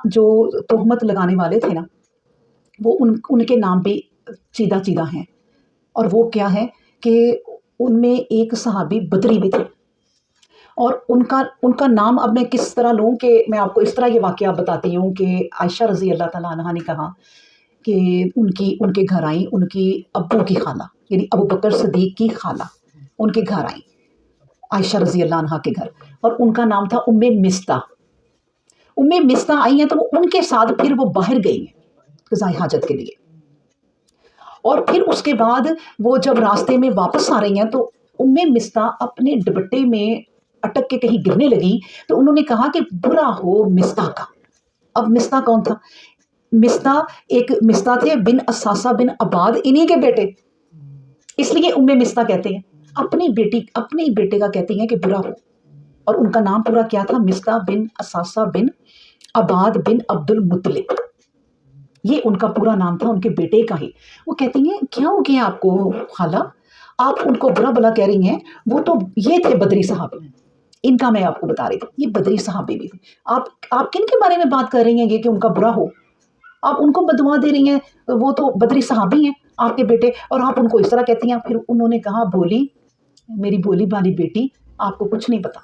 जो तोहमत लगाने वाले थे ना, वो उनके नाम पे चीदा चीदा हैं। और वो क्या है कि उनमें एक सहाबी बदरी भी थे, और उनका नाम अब मैं किस तरह लूँ कि मैं आपको इस तरह ये वाक़या बताती हूँ कि आयशा रज़ी अल्लाह तआला अन्हा ने कहा कि उनके घर आई उनकी अब्बू की खाला, यानी अबू बकर सिद्दीक़ की खाला उनके घर आई, आयशा रज़ी अल्लाह अन्हा के घर, और उनका नाम था उम्मे मिस्ता। उम्मे मिस्ता आई हैं तो वो उनके साथ फिर वो बाहर गई हैं क़ज़ाए हाजत के लिए। और फिर उसके बाद वो जब रास्ते में वापस आ रही हैं तो उम्मे मिस्ता अपने दुपट्टे में अटक के कहीं गिरने लगी, तो उन्होंने कहा कि बुरा हो मिस्ता का। अब मिस्ता कौन था? मिस्ता थे बिन असासा बिन अबाद, इन्हीं के बेटे, इसलिए उम्मे मिस्ता कहते हैं। अपने बेटे का कहती हैं कि बुरा हो, और उनका नाम पूरा क्या था? मिस्ता बिन असासा बिन अबाद बिन अब्दुल मुत्तलिब, ये उनका पूरा नाम था, उनके बेटे का ही। वो कहती हैं क्या हो गया आपको खाला, आप उनको बुरा भला कह रही हैं, वो तो ये थे बदरी सहाबी, इनका मैं आपको बता रही थी, ये बदरी सहाबी भी थे। आप किन के बारे में बात कर रही हैं ये कि उनका बुरा हो? आप उनको बदुआ दे रही हैं, वो तो बदरी सहाबी हैं आपके बेटे, और आप उनको इस तरह कहती हैं। फिर उन्होंने कहा, बोली मेरी बोली वाली बेटी, आपको कुछ नहीं पता,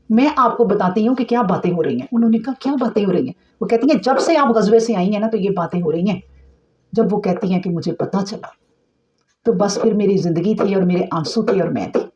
मैं आपको बताती हूँ कि क्या बातें हो रही हैं। उन्होंने कहा क्या बातें हो रही हैं? वो कहती हैं जब से आप गज़वे से आई हैं ना तो ये बातें हो रही हैं। जब वो कहती हैं कि मुझे पता चला तो बस फिर मेरी ज़िंदगी थी और मेरे आंसू थे और मैं थी।